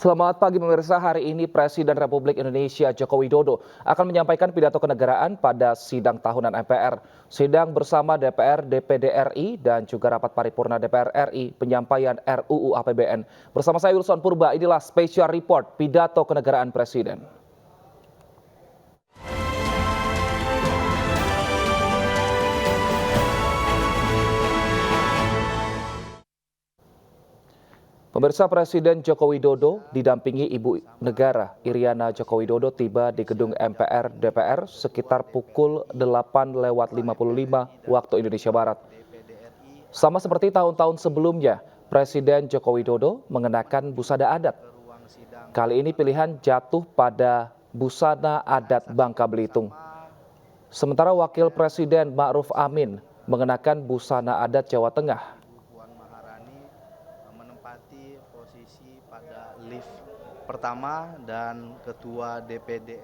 Selamat pagi pemirsa, hari ini Presiden Republik Indonesia Joko Widodo akan menyampaikan pidato kenegaraan pada sidang tahunan MPR. Sidang bersama DPR, DPD RI dan juga rapat paripurna DPR RI penyampaian RUU APBN. Bersama saya Wilson Purba, inilah special report pidato kenegaraan Presiden. Pemirsa, Presiden Joko Widodo didampingi Ibu Negara Iriana Joko Widodo tiba di gedung MPR DPR sekitar pukul 8:55 waktu Indonesia Barat. Sama seperti tahun-tahun sebelumnya, Presiden Joko Widodo mengenakan busana adat. Kali ini pilihan jatuh pada busana adat Bangka Belitung. Sementara Wakil Presiden Ma'ruf Amin mengenakan busana adat Jawa Tengah. Menempati posisi pada lift pertama dan Ketua DPD.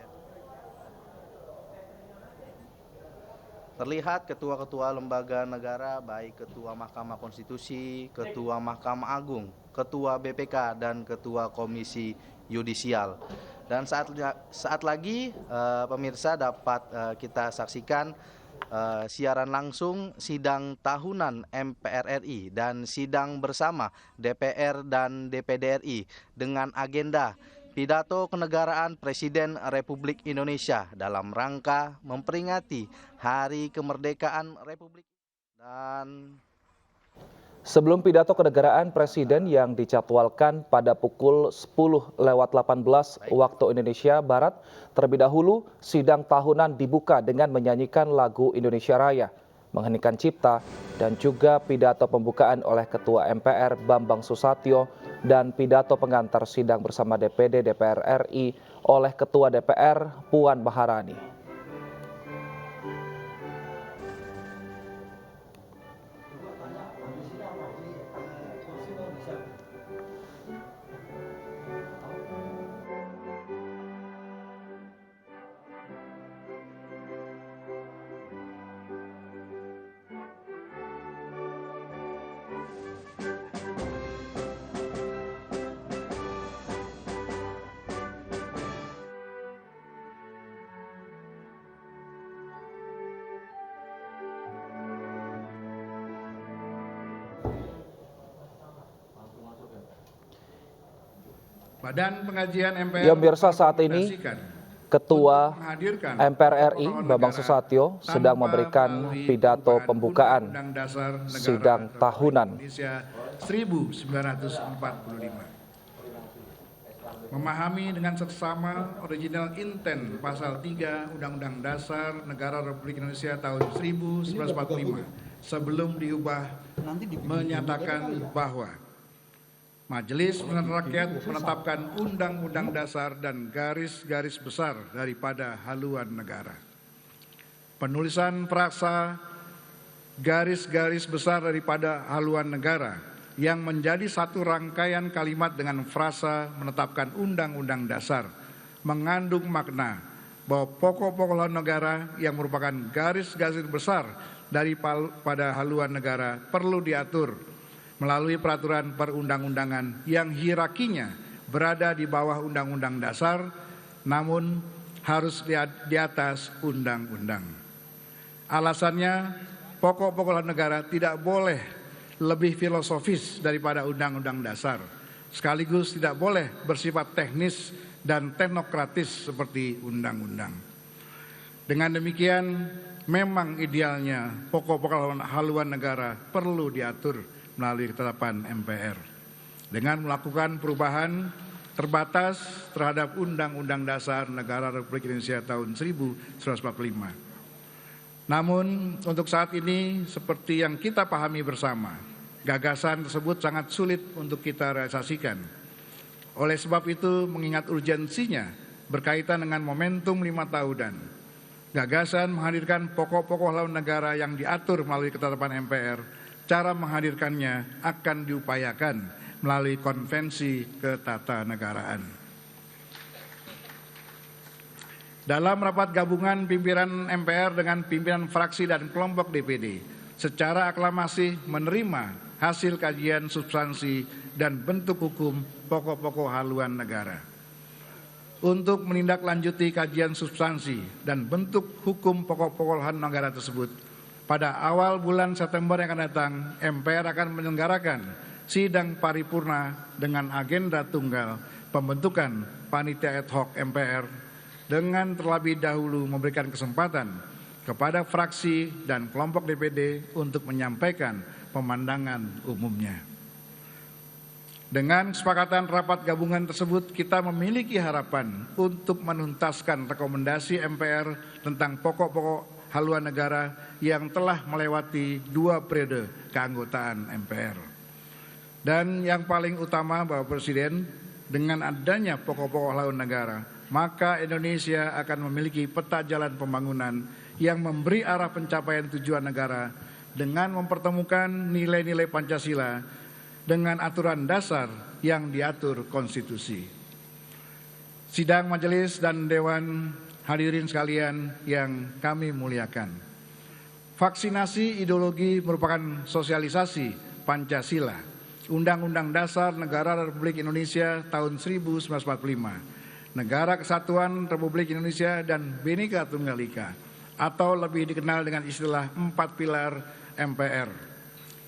Terlihat ketua-ketua lembaga negara baik Ketua Mahkamah Konstitusi, Ketua Mahkamah Agung, Ketua BPK dan Ketua Komisi Yudisial. Dan saat lagi pemirsa dapat kita saksikan siaran langsung sidang tahunan MPR RI dan sidang bersama DPR dan DPD RI dengan agenda pidato kenegaraan Presiden Republik Indonesia dalam rangka memperingati Hari Kemerdekaan Republik dan Sebelum pidato kenegaraan Presiden yang dijadwalkan pada pukul 10:18 waktu Indonesia Barat, terlebih dahulu sidang tahunan dibuka dengan menyanyikan lagu Indonesia Raya, mengheningkan cipta, dan juga pidato pembukaan oleh Ketua MPR Bambang Susatyo dan pidato pengantar sidang bersama DPD DPR RI oleh Ketua DPR Puan Maharani. Badan Pengajian MPR Ya, pemirsa, saat ini Ketua MPR RI Bambang Susatyo sedang memberikan pidato pembukaan sidang tahunan. 1945. Memahami dengan seksama original intent pasal 3 Undang-Undang Dasar Negara Republik Indonesia tahun 1945 sebelum diubah menyatakan bahwa Majelis Permusyawaratan Rakyat menetapkan Undang-Undang Dasar dan garis-garis besar daripada haluan negara. Penulisan frasa garis-garis besar daripada haluan negara yang menjadi satu rangkaian kalimat dengan frasa menetapkan Undang-Undang Dasar mengandung makna bahwa pokok-pokok haluan negara yang merupakan garis-garis besar daripada haluan negara perlu diatur melalui peraturan perundang-undangan yang hierarkinya berada di bawah Undang-Undang Dasar, namun harus di atas undang-undang. Alasannya, pokok-pokok negara tidak boleh lebih filosofis daripada Undang-Undang Dasar, sekaligus tidak boleh bersifat teknis dan teknokratis seperti undang-undang. Dengan demikian, memang idealnya pokok-pokok haluan negara perlu diatur melalui ketetapan MPR dengan melakukan perubahan terbatas terhadap Undang-Undang Dasar Negara Republik Indonesia tahun 1945. Namun untuk saat ini seperti yang kita pahami bersama, gagasan tersebut sangat sulit untuk kita realisasikan. Oleh sebab itu mengingat urgensinya berkaitan dengan momentum 5 tahunan, gagasan menghadirkan pokok-pokok haluan negara yang diatur melalui ketetapan MPR, cara menghadirkannya akan diupayakan melalui konvensi ketatanegaraan. Dalam rapat gabungan pimpinan MPR dengan pimpinan fraksi dan kelompok DPD, secara aklamasi menerima hasil kajian substansi dan bentuk hukum pokok-pokok haluan negara. Untuk menindaklanjuti kajian substansi dan bentuk hukum pokok-pokok haluan negara tersebut, pada awal bulan September yang akan datang, MPR akan menyelenggarakan sidang paripurna dengan agenda tunggal pembentukan panitia ad hoc MPR dengan terlebih dahulu memberikan kesempatan kepada fraksi dan kelompok DPD untuk menyampaikan pemandangan umumnya. Dengan kesepakatan rapat gabungan tersebut, kita memiliki harapan untuk menuntaskan rekomendasi MPR tentang pokok-pokok haluan negara yang telah melewati 2 periode keanggotaan MPR. Dan yang paling utama, Bapak Presiden, dengan adanya pokok-pokok haluan negara, maka Indonesia akan memiliki peta jalan pembangunan yang memberi arah pencapaian tujuan negara dengan mempertemukan nilai-nilai Pancasila dengan aturan dasar yang diatur konstitusi. Sidang majelis dan dewan hadirin sekalian yang kami muliakan. Vaksinasi ideologi merupakan sosialisasi Pancasila, Undang-Undang Dasar Negara Republik Indonesia tahun 1945, Negara Kesatuan Republik Indonesia dan Bhinneka Tunggal Ika, atau lebih dikenal dengan istilah 4 pilar MPR.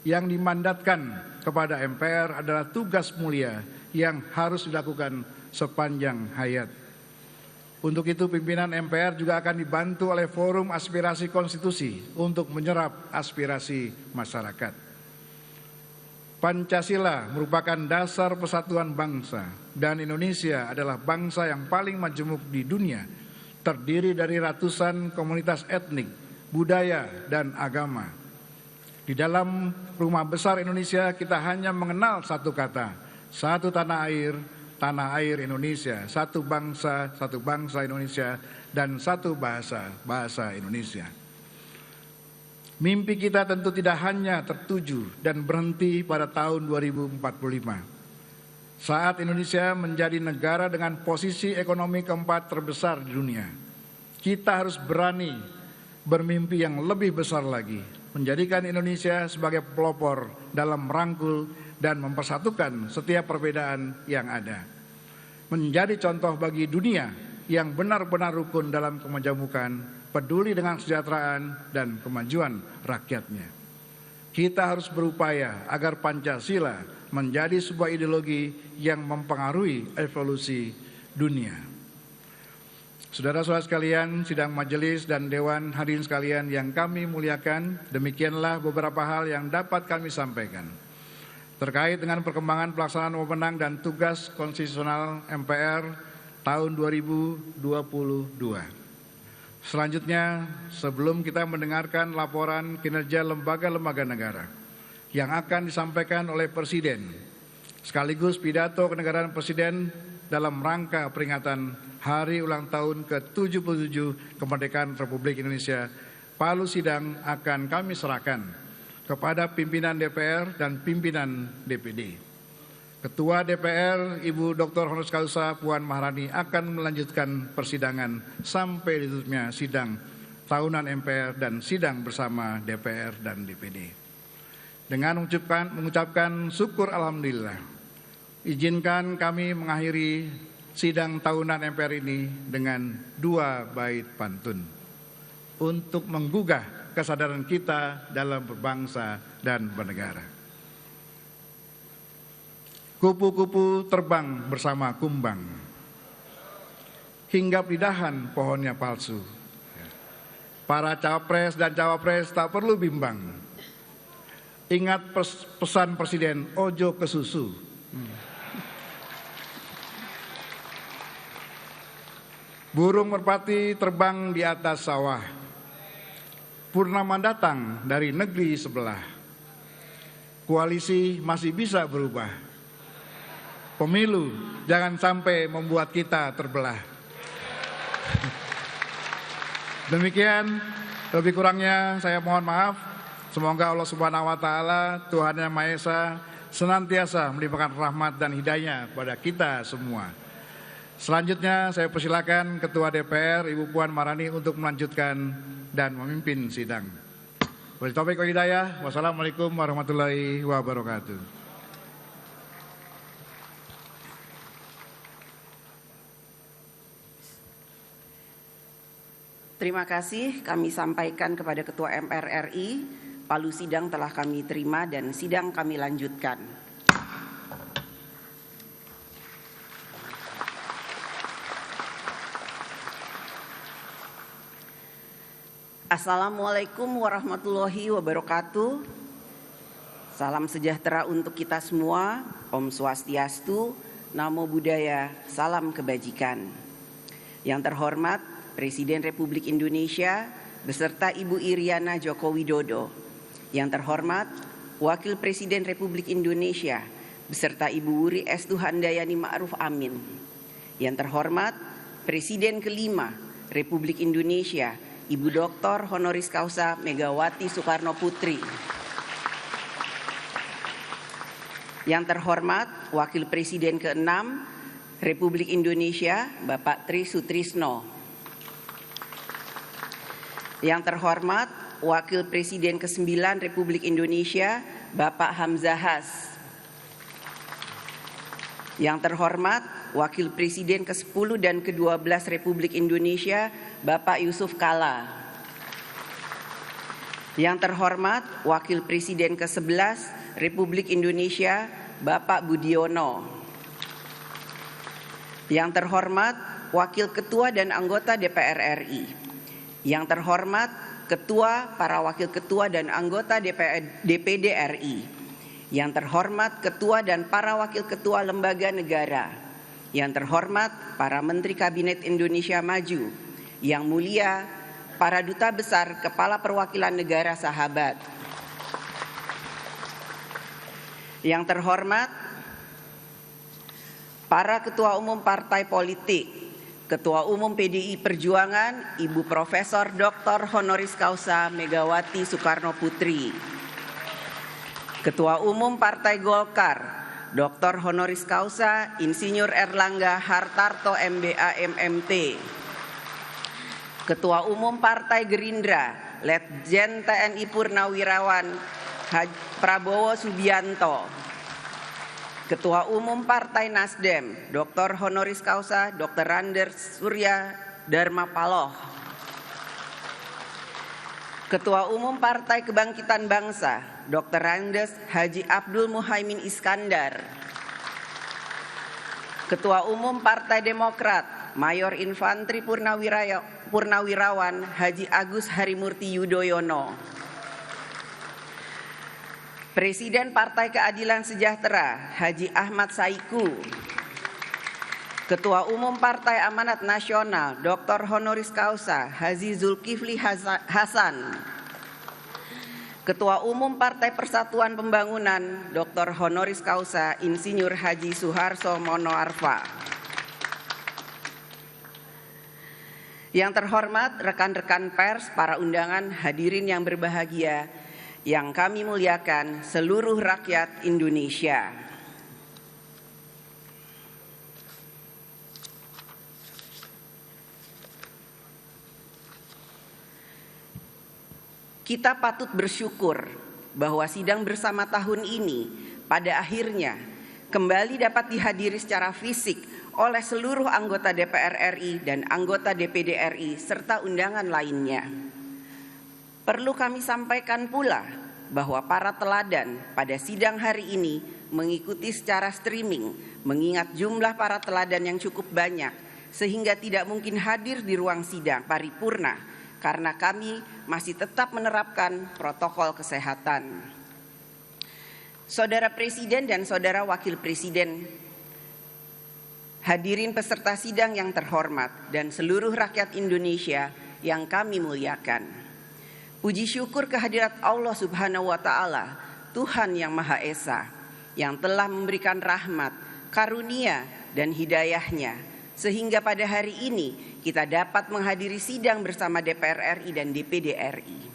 Yang dimandatkan kepada MPR adalah tugas mulia yang harus dilakukan sepanjang hayat. Untuk itu pimpinan MPR juga akan dibantu oleh Forum Aspirasi Konstitusi untuk menyerap aspirasi masyarakat. Pancasila merupakan dasar persatuan bangsa dan Indonesia adalah bangsa yang paling majemuk di dunia, terdiri dari ratusan komunitas etnik, budaya, dan agama. Di dalam rumah besar Indonesia kita hanya mengenal satu kata, satu tanah air Indonesia, satu bangsa Indonesia, dan satu bahasa Indonesia. Mimpi kita tentu tidak hanya tertuju dan berhenti pada tahun 2045. Saat Indonesia menjadi negara dengan posisi ekonomi keempat terbesar di dunia, kita harus berani bermimpi yang lebih besar lagi, menjadikan Indonesia sebagai pelopor dalam merangkul dan mempersatukan setiap perbedaan yang ada. Menjadi contoh bagi dunia yang benar-benar rukun dalam kemajemukan, peduli dengan kesejahteraan dan kemajuan rakyatnya. Kita harus berupaya agar Pancasila menjadi sebuah ideologi yang mempengaruhi evolusi dunia. Saudara-saudara sekalian, sidang majelis dan dewan hadirin sekalian yang kami muliakan, demikianlah beberapa hal yang dapat kami sampaikan terkait dengan perkembangan pelaksanaan wewenang dan tugas konstitusional MPR tahun 2022. Selanjutnya, sebelum kita mendengarkan laporan kinerja lembaga-lembaga negara yang akan disampaikan oleh Presiden, sekaligus pidato kenegaraan Presiden dalam rangka peringatan Hari Ulang Tahun ke-77 Kemerdekaan Republik Indonesia, palu sidang akan kami serahkan kepada pimpinan DPR dan pimpinan DPD. Ketua DPR, Ibu Dr. Honoris Causa Puan Maharani akan melanjutkan persidangan sampai ditutupnya sidang tahunan MPR dan sidang bersama DPR dan DPD. Dengan mengucapkan syukur alhamdulillah, izinkan kami mengakhiri sidang tahunan MPR ini dengan 2 bait pantun untuk menggugah kesadaran kita dalam berbangsa dan bernegara. Kupu-kupu terbang bersama kumbang, hinggap di dahan pohonnya palsu. Para capres dan cawapres tak perlu bimbang. Ingat pesan Presiden, ojo ke susu. Burung merpati terbang di atas sawah. Purnama datang dari negeri sebelah. Koalisi masih bisa berubah. Pemilu jangan sampai membuat kita terbelah. Demikian, lebih kurangnya saya mohon maaf. Semoga Allah Subhanahu wa Ta'ala, Tuhan Yang Maha Esa, senantiasa melimpahkan rahmat dan hidayah pada kita semua. Selanjutnya saya persilakan Ketua DPR Ibu Puan Maharani untuk melanjutkan dan memimpin sidang. Wabillahi taufiq wal hidayah. Wassalamualaikum warahmatullahi wabarakatuh. Terima kasih kami sampaikan kepada Ketua MPR RI, palu sidang telah kami terima dan sidang kami lanjutkan. Assalamualaikum warahmatullahi wabarakatuh. Salam sejahtera untuk kita semua. Om Swastiastu, Namo Buddhaya, salam kebajikan. Yang terhormat Presiden Republik Indonesia beserta Ibu Iriana Joko Widodo. Yang terhormat Wakil Presiden Republik Indonesia beserta Ibu Wuri Estu Handayani Ma'ruf Amin. Yang terhormat Presiden kelima Republik Indonesia Ibu Dr. Honoris Causa Megawati Soekarno Putri. Yang terhormat Wakil Presiden ke-6 Republik Indonesia Bapak Tri Sutrisno. Yang terhormat Wakil Presiden ke-9 Republik Indonesia Bapak Hamzahas. Yang terhormat Wakil Presiden ke-10 dan ke-12 Republik Indonesia Bapak Yusuf Kala. Yang terhormat Wakil Presiden ke-11 Republik Indonesia Bapak Budiono. Yang terhormat Wakil Ketua dan anggota DPR RI. Yang terhormat Ketua, para Wakil Ketua dan anggota DPD RI. Yang terhormat Ketua dan para Wakil Ketua Lembaga Negara. Yang terhormat para Menteri Kabinet Indonesia Maju. Yang mulia para Duta Besar Kepala Perwakilan Negara Sahabat. Yang terhormat para Ketua Umum Partai Politik, Ketua Umum PDI Perjuangan Ibu Profesor Dr. Honoris Causa Megawati Soekarno Putri, Ketua Umum Partai Golkar Dr. Honoris Causa Insinyur Erlangga Hartarto MBA MMT, Ketua Umum Partai Gerindra Letjen TNI Purnawirawan Prabowo Subianto, Ketua Umum Partai Nasdem Dr. Honoris Causa Dr. Randers Surya Dharma Paloh, Ketua Umum Partai Kebangkitan Bangsa Dr. Randes Haji Abdul Muhaimin Iskandar, Ketua Umum Partai Demokrat Mayor Infantri Purnawirawan Haji Agus Harimurti Yudhoyono, Presiden Partai Keadilan Sejahtera Haji Ahmad Saiku, Ketua Umum Partai Amanat Nasional Dr. Honoris Causa Haji Zulkifli Hasan, Ketua Umum Partai Persatuan Pembangunan Dr. Honoris Causa Insinyur Haji Suharso Mono Arfa. Yang terhormat rekan-rekan pers, para undangan, hadirin yang berbahagia, yang kami muliakan seluruh rakyat Indonesia. Kita patut bersyukur bahwa sidang bersama tahun ini pada akhirnya kembali dapat dihadiri secara fisik oleh seluruh anggota DPR RI dan anggota DPD RI serta undangan lainnya. Perlu kami sampaikan pula bahwa para teladan pada sidang hari ini mengikuti secara streaming, mengingat jumlah para teladan yang cukup banyak sehingga tidak mungkin hadir di ruang sidang paripurna karena kami masih tetap menerapkan protokol kesehatan. Saudara Presiden dan Saudara Wakil Presiden, hadirin peserta sidang yang terhormat dan seluruh rakyat Indonesia yang kami muliakan. Puji syukur kehadirat Allah Subhanahu wa Ta'ala, Tuhan yang Maha Esa, yang telah memberikan rahmat, karunia, dan hidayahnya, sehingga pada hari ini kita dapat menghadiri sidang bersama DPR RI dan DPD RI.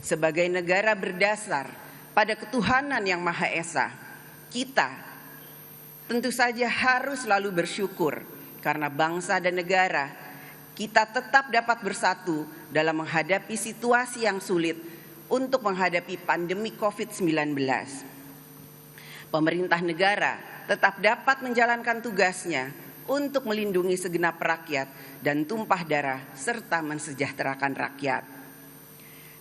Sebagai negara berdasar pada ketuhanan yang Maha Esa, kita tentu saja harus selalu bersyukur karena bangsa dan negara kita tetap dapat bersatu dalam menghadapi situasi yang sulit untuk menghadapi pandemi COVID-19. Pemerintah negara tetap dapat menjalankan tugasnya untuk melindungi segenap rakyat dan tumpah darah serta mensejahterakan rakyat.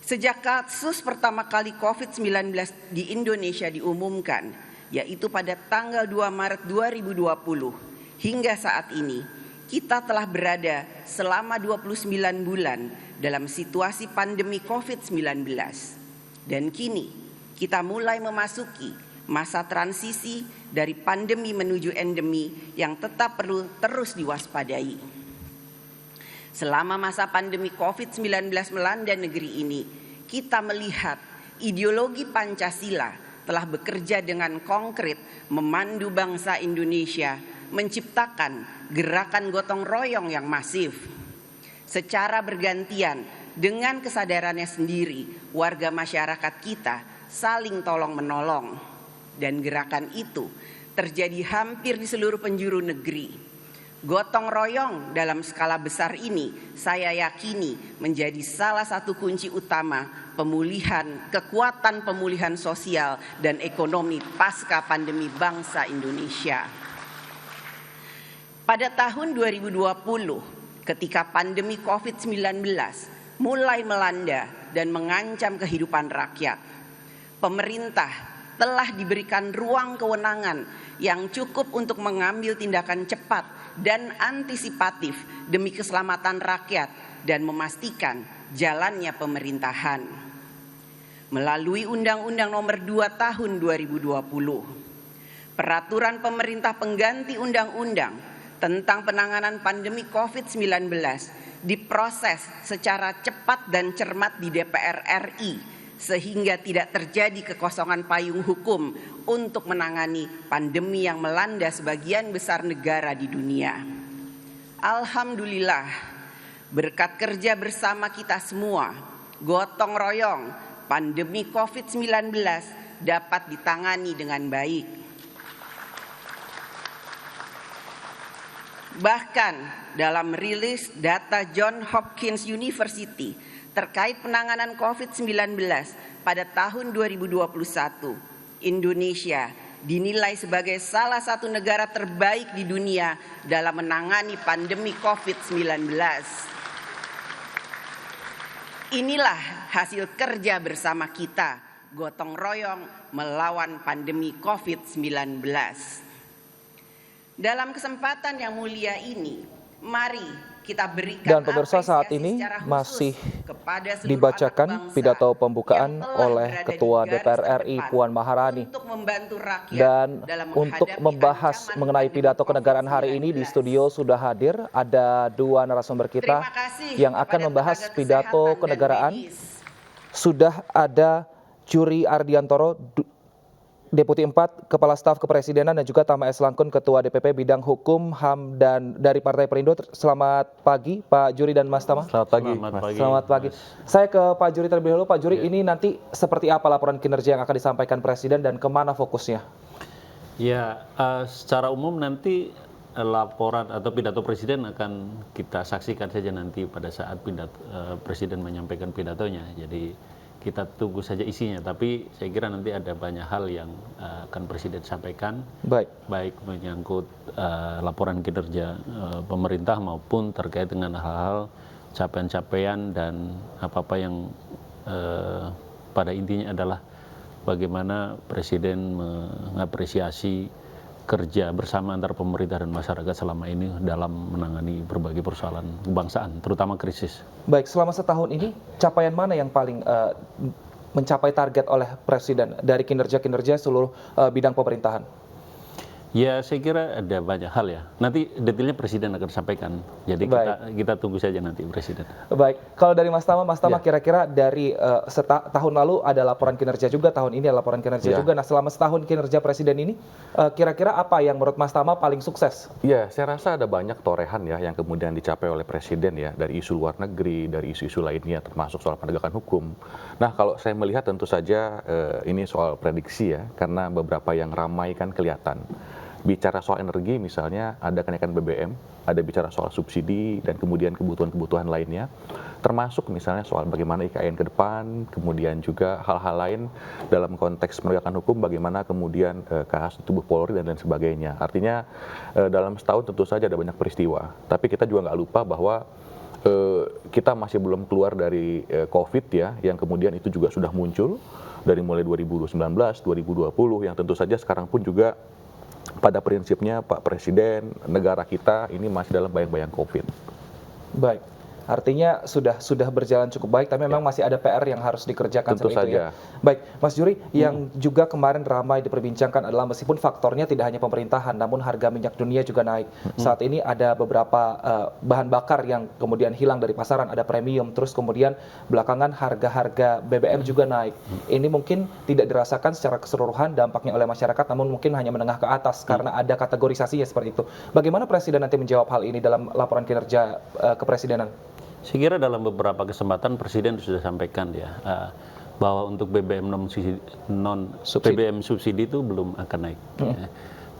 Sejak kasus pertama kali COVID-19 di Indonesia diumumkan, yaitu pada tanggal 2 Maret 2020, hingga saat ini, kita telah berada selama 29 bulan dalam situasi pandemi COVID-19. Dan kini, kita mulai memasuki masa transisi dari pandemi menuju endemi yang tetap perlu terus diwaspadai. Selama masa pandemi COVID-19 melanda negeri ini, kita melihat ideologi Pancasila telah bekerja dengan konkret memandu bangsa Indonesia menciptakan gerakan gotong royong yang masif. Secara bergantian dengan kesadarannya sendiri, warga masyarakat kita saling tolong-menolong. Dan gerakan itu terjadi hampir di seluruh penjuru negeri. Gotong royong dalam skala besar ini saya yakini menjadi salah satu kunci utama kekuatan pemulihan sosial dan ekonomi pasca pandemi bangsa Indonesia. Pada tahun 2020, ketika pandemi COVID-19 mulai melanda dan mengancam kehidupan rakyat, pemerintah telah diberikan ruang kewenangan yang cukup untuk mengambil tindakan cepat dan antisipatif demi keselamatan rakyat dan memastikan jalannya pemerintahan. Melalui Undang-Undang Nomor 2 Tahun 2020, Peraturan Pemerintah Pengganti Undang-Undang tentang penanganan pandemi COVID-19 diproses secara cepat dan cermat di DPR RI sehingga tidak terjadi kekosongan payung hukum untuk menangani pandemi yang melanda sebagian besar negara di dunia. Alhamdulillah, berkat kerja bersama kita semua, gotong royong, pandemi COVID-19 dapat ditangani dengan baik. Bahkan dalam rilis data Johns Hopkins University terkait penanganan COVID-19 pada tahun 2021, Indonesia dinilai sebagai salah satu negara terbaik di dunia dalam menangani pandemi COVID-19. Inilah hasil kerja bersama kita, gotong royong melawan pandemi COVID-19. Dalam kesempatan yang mulia ini, mari kita berikan Dan pemirsa, saat ini masih dibacakan pidato pembukaan oleh Ketua DPR RI Puan Maharani. Dan untuk membahas mengenai pidato kenegaraan hari ini di studio sudah hadir ada dua narasumber kita yang akan membahas pidato kenegaraan. Sudah ada Juri Ardiantoro, Deputi 4 Kepala Staf Kepresidenan, dan juga Tama S. Langkun, Ketua DPP Bidang Hukum, HAM, dan dari Partai Perindo. Selamat pagi Pak Juri dan Mas Tama. Selamat pagi. Selamat pagi. Saya ke Pak Juri terlebih dahulu. Pak Juri, ini nanti seperti apa laporan kinerja yang akan disampaikan Presiden dan kemana fokusnya? Ya, secara umum nanti laporan atau pidato Presiden akan kita saksikan saja nanti pada saat Presiden menyampaikan pidatonya. Jadi kita tunggu saja isinya, tapi saya kira nanti ada banyak hal yang akan Presiden sampaikan, baik menyangkut laporan kinerja pemerintah maupun terkait dengan hal-hal capaian-capaian dan apa-apa yang pada intinya adalah bagaimana Presiden mengapresiasi kerja bersama antara pemerintah dan masyarakat selama ini dalam menangani berbagai persoalan kebangsaan, terutama krisis. Baik, selama setahun ini capaian mana yang paling mencapai target oleh Presiden dari kinerja-kinerja seluruh bidang pemerintahan? Ya, saya kira ada banyak hal ya. Nanti detailnya Presiden akan sampaikan. Jadi kita tunggu saja nanti Presiden. Baik, kalau dari Mas Tama kira-kira dari tahun lalu ada laporan kinerja juga, tahun ini ada laporan kinerja juga. Nah, selama setahun kinerja Presiden ini, kira-kira apa yang menurut Mas Tama paling sukses? Ya, saya rasa ada banyak torehan ya yang kemudian dicapai oleh Presiden ya, dari isu luar negeri, dari isu-isu lainnya, termasuk soal penegakan hukum. Nah, kalau saya melihat tentu saja ini soal prediksi ya, karena beberapa yang ramai kan kelihatan. bicara soal energi misalnya ada kenaikan BBM, ada bicara soal subsidi dan kemudian kebutuhan-kebutuhan lainnya, termasuk misalnya soal bagaimana IKN ke depan, kemudian juga hal-hal lain dalam konteks penegakan hukum, bagaimana kemudian kasus di tubuh Polri dan lain sebagainya. Artinya dalam setahun tentu saja ada banyak peristiwa, tapi kita juga nggak lupa bahwa kita masih belum keluar dari COVID ya, yang kemudian itu juga sudah muncul dari mulai 2019, 2020, yang tentu saja sekarang pun juga pada prinsipnya Pak Presiden, negara kita ini masih dalam bayang-bayang COVID. Baik. Artinya sudah berjalan cukup baik, tapi memang masih ada PR yang harus dikerjakan Tentu seperti itu saja. ya. Baik, Mas Juri, yang juga kemarin ramai diperbincangkan adalah meskipun faktornya tidak hanya pemerintahan, namun harga minyak dunia juga naik. Saat ini ada beberapa bahan bakar yang kemudian hilang dari pasaran, ada premium, terus kemudian belakangan harga-harga BBM juga naik. Ini mungkin tidak dirasakan secara keseluruhan dampaknya oleh masyarakat, namun mungkin hanya menengah ke atas karena ada kategorisasinya seperti itu. Bagaimana Presiden nanti menjawab hal ini dalam laporan kinerja kepresidenan? Saya kira dalam beberapa kesempatan Presiden sudah sampaikan ya bahwa untuk BBM BBM subsidi itu belum akan naik. Ya.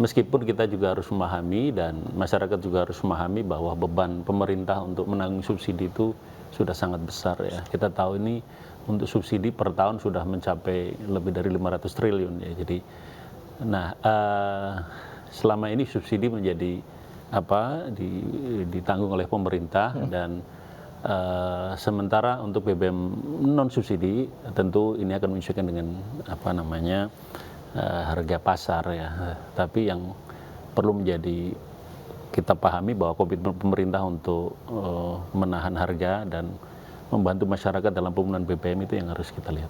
Meskipun kita juga harus memahami dan masyarakat juga harus memahami bahwa beban pemerintah untuk menanggung subsidi itu sudah sangat besar ya. Kita tahu ini untuk subsidi per tahun sudah mencapai lebih dari 500 triliun ya. Jadi, selama ini subsidi menjadi ditanggung oleh pemerintah dan sementara untuk BBM non subsidi tentu ini akan menyesuaikan dengan harga pasar ya. Tapi yang perlu menjadi kita pahami bahwa komitmen pemerintah untuk menahan harga dan membantu masyarakat dalam penggunaan BBM itu yang harus kita lihat.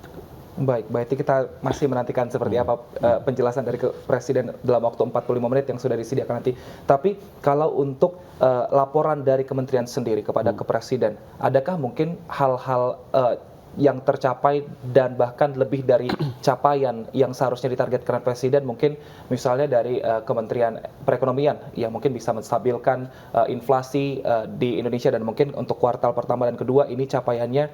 Baik, berarti kita masih menantikan seperti apa penjelasan dari Presiden dalam waktu 45 menit yang sudah disediakan nanti. Tapi kalau untuk laporan dari Kementerian sendiri kepada Presiden, adakah mungkin hal-hal yang tercapai dan bahkan lebih dari capaian yang seharusnya ditargetkan Presiden, mungkin misalnya dari Kementerian Perekonomian yang mungkin bisa menstabilkan inflasi di Indonesia dan mungkin untuk kuartal pertama dan kedua ini capaiannya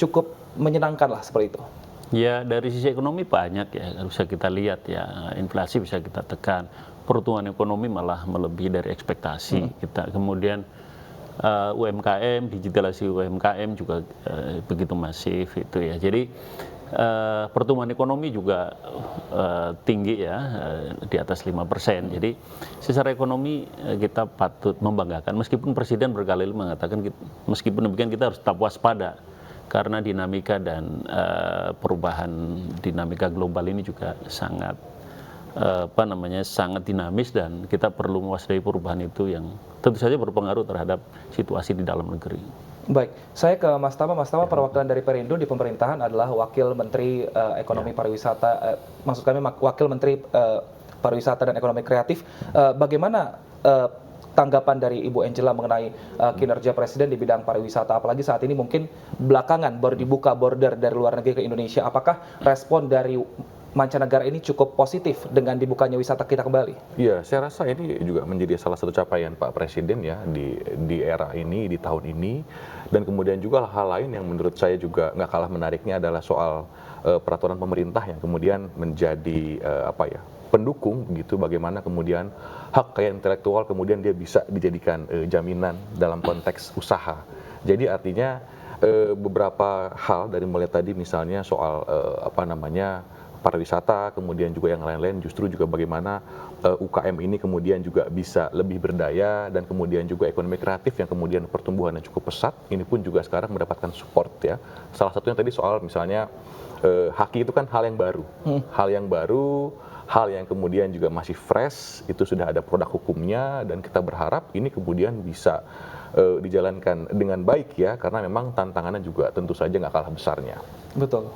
cukup menyenangkan lah seperti itu. Ya dari sisi ekonomi banyak ya bisa kita lihat ya, inflasi bisa kita tekan, pertumbuhan ekonomi malah melebihi dari ekspektasi kita. Kemudian UMKM, digitalisasi UMKM juga begitu masif itu ya. Jadi pertumbuhan ekonomi juga tinggi ya, di atas 5%. Jadi secara ekonomi kita patut membanggakan meskipun Presiden berkali-kali mengatakan meskipun demikian kita harus tetap waspada. Karena dinamika dan perubahan dinamika global ini juga sangat sangat dinamis dan kita perlu mewaspadai perubahan itu yang tentu saja berpengaruh terhadap situasi di dalam negeri. Baik, saya ke Mas Tama. Mas Tama, perwakilan dari Perindo di pemerintahan adalah Wakil Menteri Ekonomi Pariwisata, maksud kami Wakil Menteri Pariwisata dan Ekonomi Kreatif. Bagaimana tanggapan dari Ibu Angela mengenai kinerja Presiden di bidang pariwisata, apalagi saat ini mungkin belakangan baru dibuka border dari luar negeri ke Indonesia. Apakah respon dari mancanegara ini cukup positif dengan dibukanya wisata kita kembali? Iya, saya rasa ini juga menjadi salah satu capaian Pak Presiden ya di era ini, di tahun ini. Dan kemudian juga hal lain yang menurut saya juga nggak kalah menariknya adalah soal peraturan pemerintah yang kemudian menjadi pendukung gitu, bagaimana kemudian hak kekayaan intelektual kemudian dia bisa dijadikan jaminan dalam konteks usaha. Jadi artinya beberapa hal dari mulai tadi misalnya soal pariwisata, kemudian juga yang lain-lain justru juga bagaimana UKM ini kemudian juga bisa lebih berdaya dan kemudian juga ekonomi kreatif yang kemudian pertumbuhannya cukup pesat, ini pun juga sekarang mendapatkan support ya. Salah satunya tadi soal misalnya haki itu kan hal yang baru, hal yang kemudian juga masih fresh, itu sudah ada produk hukumnya dan kita berharap ini kemudian bisa dijalankan dengan baik ya, karena memang tantangannya juga tentu saja nggak kalah besarnya. Betul.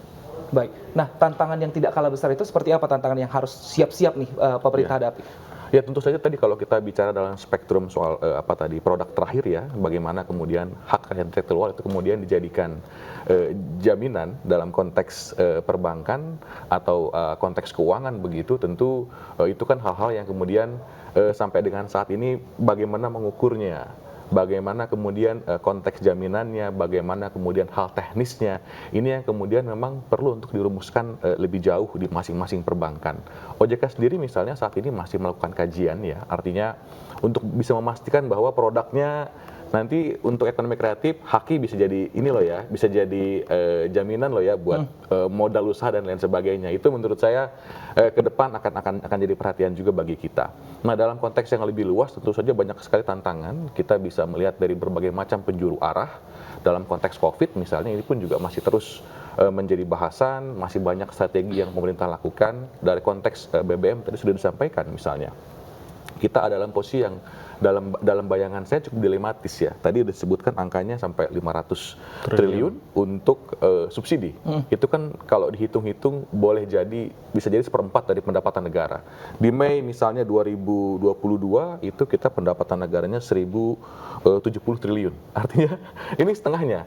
Baik. Nah, tantangan yang tidak kalah besar itu seperti apa tantangan yang harus siap-siap nih pemerintah hadapi? Ya tentu saja tadi kalau kita bicara dalam spektrum soal produk terakhir ya, bagaimana kemudian hak kekayaan intelektual itu kemudian dijadikan jaminan dalam konteks perbankan atau konteks keuangan begitu, tentu itu kan hal-hal yang kemudian sampai dengan saat ini bagaimana mengukurnya, bagaimana kemudian konteks jaminannya, bagaimana kemudian hal teknisnya, ini yang kemudian memang perlu untuk dirumuskan lebih jauh di masing-masing perbankan. OJK sendiri misalnya saat ini masih melakukan kajian ya, artinya untuk bisa memastikan bahwa produknya nanti untuk ekonomi kreatif, Haki bisa jadi ini loh ya, bisa jadi jaminan loh ya buat modal usaha dan lain sebagainya. Itu menurut saya ke depan akan jadi perhatian juga bagi kita. Nah, dalam konteks yang lebih luas tentu saja banyak sekali tantangan. Kita bisa melihat dari berbagai macam penjuru arah. Dalam konteks COVID misalnya ini pun juga masih terus menjadi bahasan, masih banyak strategi yang pemerintah lakukan. Dari konteks BBM tadi sudah disampaikan misalnya. Kita ada dalam posisi yang dalam bayangan saya cukup dilematis ya. Tadi disebutkan angkanya sampai 500 triliun untuk subsidi. Itu kan kalau dihitung-hitung boleh bisa jadi seperempat dari pendapatan negara. Di Mei misalnya 2022 itu kita pendapatan negaranya 1.070 triliun. Artinya ini setengahnya.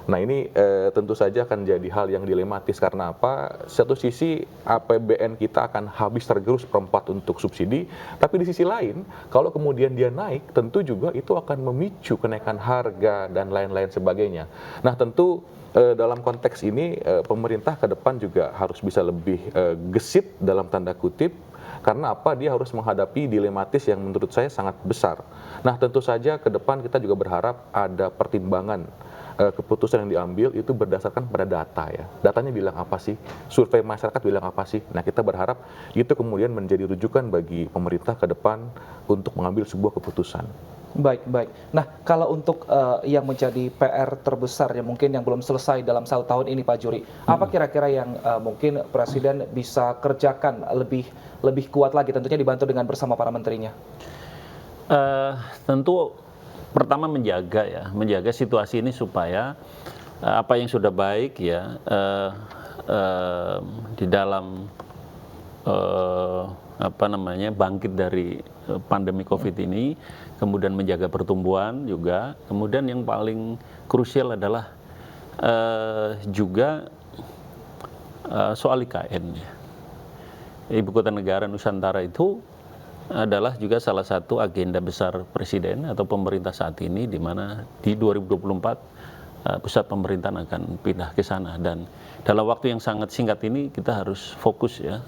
Nah ini tentu saja akan jadi hal yang dilematis karena apa? Satu sisi APBN kita akan habis tergerus seperempat untuk subsidi, tapi di sisi lain kalau kemudian dia naik tentu juga itu akan memicu kenaikan harga dan lain-lain sebagainya. Nah tentu dalam konteks ini pemerintah ke depan juga harus bisa lebih gesit dalam tanda kutip. Karena apa? Dia harus menghadapi dilematis yang menurut saya sangat besar. Nah tentu saja ke depan kita juga berharap ada pertimbangan keputusan yang diambil itu berdasarkan pada data ya. Datanya bilang apa sih? Survei masyarakat bilang apa sih? Nah kita berharap itu kemudian menjadi rujukan bagi pemerintah ke depan untuk mengambil sebuah keputusan. Baik, baik. Nah, kalau untuk yang menjadi PR terbesar yang mungkin yang belum selesai dalam 1 tahun ini Pak Juri, apa kira-kira yang mungkin Presiden bisa kerjakan lebih kuat lagi, tentunya dibantu dengan bersama para menterinya? Tentu pertama menjaga situasi ini supaya apa yang sudah baik ya di dalam bangkit dari pandemi COVID ini, kemudian menjaga pertumbuhan juga, kemudian yang paling krusial adalah juga soal IKN ya. Ibu kota negara Nusantara itu adalah juga salah satu agenda besar Presiden atau pemerintah saat ini, di mana di 2024 pusat pemerintahan akan pindah ke sana, dan dalam waktu yang sangat singkat ini kita harus fokus ya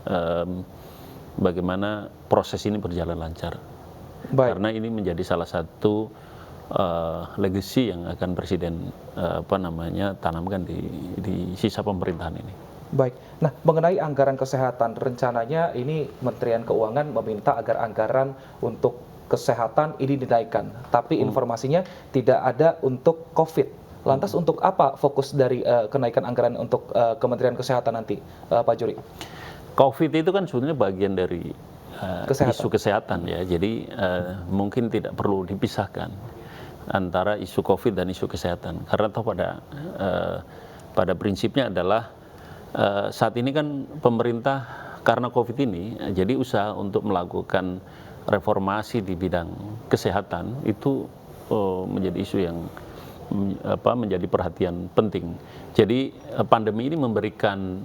bagaimana proses ini berjalan lancar. Baik. Karena ini menjadi salah satu legacy yang akan Presiden tanamkan di sisa pemerintahan ini. Baik. Nah, mengenai anggaran kesehatan, rencananya ini Kementerian Keuangan meminta agar anggaran untuk kesehatan ini dinaikkan, tapi informasinya tidak ada untuk COVID. Lantas untuk apa fokus dari kenaikan anggaran untuk Kementerian Kesehatan nanti, Pak Juri? COVID itu kan sebenarnya bagian dari isu kesehatan ya, jadi mungkin tidak perlu dipisahkan antara isu COVID dan isu kesehatan, karena pada prinsipnya adalah saat ini kan pemerintah karena COVID ini, jadi usaha untuk melakukan reformasi di bidang kesehatan itu menjadi isu yang menjadi perhatian penting. Jadi pandemi ini memberikan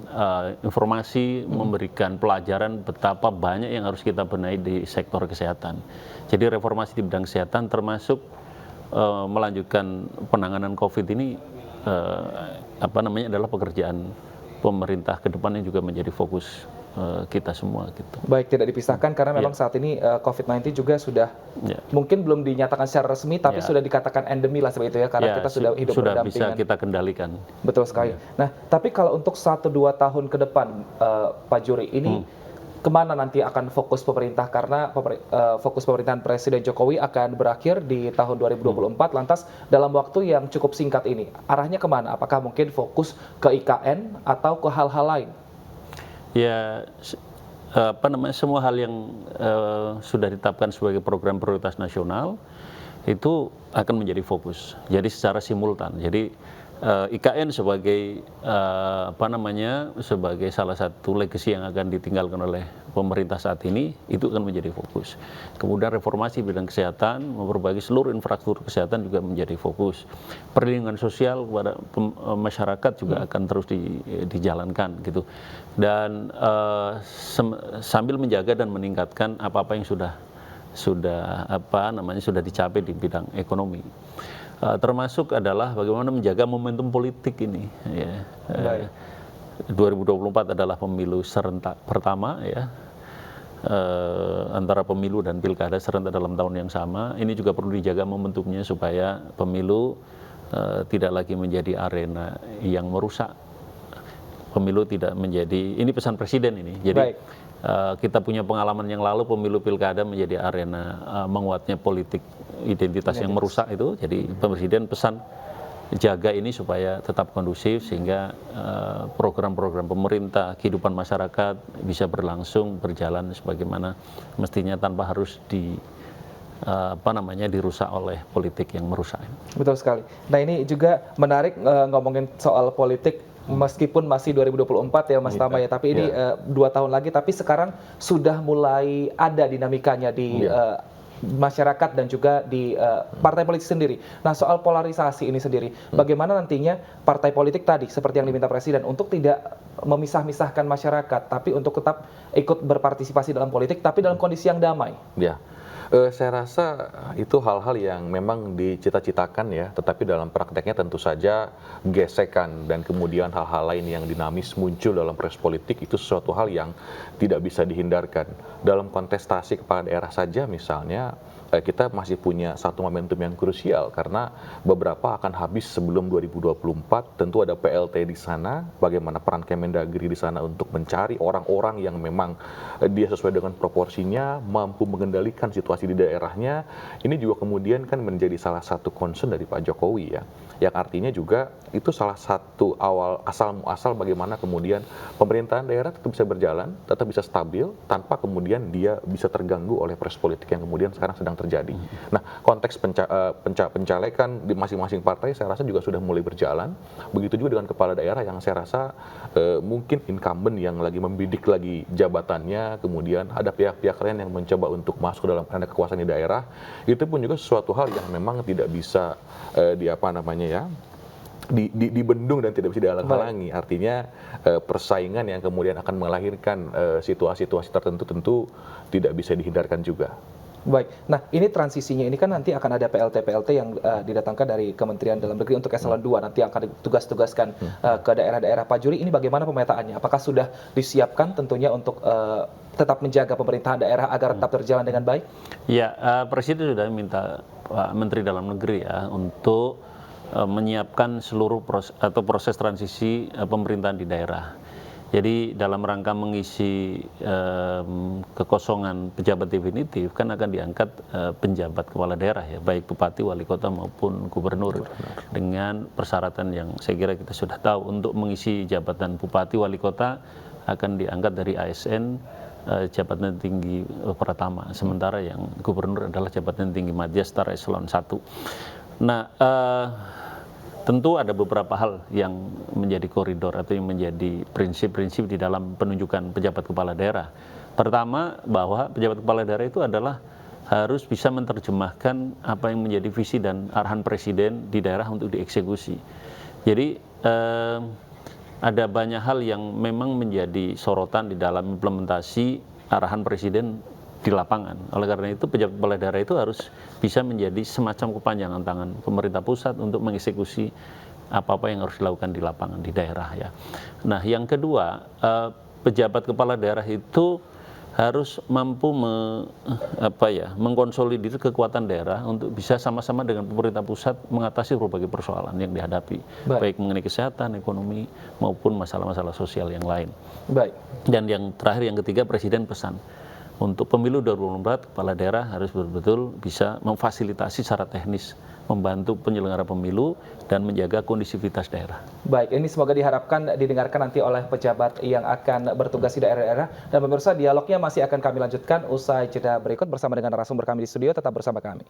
informasi, memberikan pelajaran betapa banyak yang harus kita benahi di sektor kesehatan. Jadi reformasi di bidang kesehatan termasuk melanjutkan penanganan COVID ini adalah pekerjaan pemerintah ke depannya juga menjadi fokus kita semua gitu. Baik, tidak dipisahkan karena memang saat ini COVID-19 juga sudah mungkin belum dinyatakan secara resmi, tapi sudah dikatakan endemi lah seperti itu ya, karena kita sudah hidup berdampingan. Sudah bisa kita kendalikan. Betul sekali. Nah, tapi kalau untuk 1-2 tahun ke depan, Pak Juri, ini kemana nanti akan fokus pemerintah? Karena fokus pemerintahan Presiden Jokowi akan berakhir di tahun 2024, lantas dalam waktu yang cukup singkat ini, arahnya kemana? Apakah mungkin fokus ke IKN atau ke hal-hal lain? Ya, semua hal yang sudah ditetapkan sebagai program prioritas nasional itu akan menjadi fokus. Jadi secara simultan. Jadi IKN sebagai sebagai salah satu legacy yang akan ditinggalkan oleh pemerintah saat ini itu akan menjadi fokus. Kemudian reformasi bidang kesehatan, memperbaiki seluruh infrastruktur kesehatan juga menjadi fokus. Perlindungan sosial kepada masyarakat juga akan terus dijalankan gitu. Dan sambil menjaga dan meningkatkan apa-apa yang sudah sudah dicapai di bidang ekonomi. Termasuk adalah bagaimana menjaga momentum politik ini. Ya. 2024 adalah pemilu serentak pertama, ya, antara pemilu dan pilkada serentak dalam tahun yang sama. Ini juga perlu dijaga momentumnya supaya pemilu tidak lagi menjadi arena yang merusak. Pemilu tidak menjadi, ini pesan presiden ini. Jadi kita punya pengalaman yang lalu pemilu pilkada menjadi arena menguatnya politik identitas yang merusak itu. Jadi presiden pesan jaga ini supaya tetap kondusif sehingga program-program pemerintah, kehidupan masyarakat bisa berlangsung, berjalan sebagaimana mestinya tanpa harus dirusak oleh politik yang merusak. Betul sekali. Nah, ini juga menarik ngomongin soal politik meskipun masih 2024 ya Mas Tama ya, tapi ini 2 tahun lagi, tapi sekarang sudah mulai ada dinamikanya di masyarakat dan juga di partai politik sendiri. Nah, soal polarisasi ini sendiri, bagaimana nantinya partai politik tadi seperti yang diminta Presiden untuk tidak memisah-misahkan masyarakat, tapi untuk tetap ikut berpartisipasi dalam politik, tapi dalam kondisi yang damai. Ya, saya rasa itu hal-hal yang memang dicita-citakan ya, tetapi dalam prakteknya tentu saja gesekan dan kemudian hal-hal lain yang dinamis muncul dalam proses politik itu sesuatu hal yang tidak bisa dihindarkan. Dalam kontestasi kepala daerah saja misalnya, kita masih punya satu momentum yang krusial karena beberapa akan habis sebelum 2024. Tentu ada PLT di sana, bagaimana peran Kemendagri di sana untuk mencari orang-orang yang memang dia sesuai dengan proporsinya, mampu mengendalikan situasi di daerahnya. Ini juga kemudian kan menjadi salah satu concern dari Pak Jokowi ya, yang artinya juga itu salah satu asal muasal bagaimana kemudian pemerintahan daerah tetap bisa berjalan, tetap bisa stabil tanpa kemudian dia bisa terganggu oleh proses politik yang kemudian sekarang sedang terjadi. Nah, konteks pencalekan di masing-masing partai saya rasa juga sudah mulai berjalan. Begitu juga dengan kepala daerah yang saya rasa mungkin incumbent yang lagi membidik lagi jabatannya, kemudian ada pihak-pihak lain yang mencoba untuk masuk dalam ada kekuasaan di daerah. Itu pun juga sesuatu hal yang memang tidak bisa dibendung dan tidak bisa dihalang-halangi. Artinya persaingan yang kemudian akan melahirkan situasi-situasi tertentu tentu tidak bisa dihindarkan juga. Baik, nah ini transisinya ini kan nanti akan ada PLT-PLT yang didatangkan dari Kementerian Dalam Negeri untuk eselon 2 nanti akan ditugas-tugaskan ke daerah-daerah. Pak Juri, ini bagaimana pemetaannya? Apakah sudah disiapkan tentunya untuk tetap menjaga pemerintahan daerah agar tetap berjalan dengan baik? Ya, Presiden sudah minta Pak Menteri Dalam Negeri ya untuk menyiapkan seluruh proses transisi pemerintahan di daerah. Jadi dalam rangka mengisi kekosongan pejabat definitif kan akan diangkat penjabat kepala daerah ya, baik bupati, wali kota maupun gubernur dengan persyaratan yang saya kira kita sudah tahu. Untuk mengisi jabatan bupati, wali kota akan diangkat dari ASN, jabatan tinggi pertama, sementara yang gubernur adalah jabatan tinggi madya setara eselon 1. Nah, tentu ada beberapa hal yang menjadi koridor atau yang menjadi prinsip-prinsip di dalam penunjukan pejabat kepala daerah. Pertama, bahwa pejabat kepala daerah itu adalah harus bisa menerjemahkan apa yang menjadi visi dan arahan Presiden di daerah untuk dieksekusi. Jadi ada banyak hal yang memang menjadi sorotan di dalam implementasi arahan Presiden di lapangan. Oleh karena itu pejabat kepala daerah itu harus bisa menjadi semacam kepanjangan tangan pemerintah pusat untuk mengeksekusi apa-apa yang harus dilakukan di lapangan di daerah ya. Nah, yang kedua, pejabat kepala daerah itu harus mampu mengkonsolidir kekuatan daerah untuk bisa sama-sama dengan pemerintah pusat mengatasi berbagai persoalan yang dihadapi, baik mengenai kesehatan, ekonomi maupun masalah-masalah sosial yang lain. Baik. Dan yang terakhir, yang ketiga, Presiden pesan untuk pemilu 2024 kepala daerah harus betul-betul bisa memfasilitasi secara teknis, membantu penyelenggara pemilu dan menjaga kondisivitas daerah. Baik, ini semoga diharapkan didengarkan nanti oleh pejabat yang akan bertugas di daerah-daerah. Dan pemirsa, dialognya masih akan kami lanjutkan usai jeda berikut bersama dengan narasumber kami di studio. Tetap bersama kami.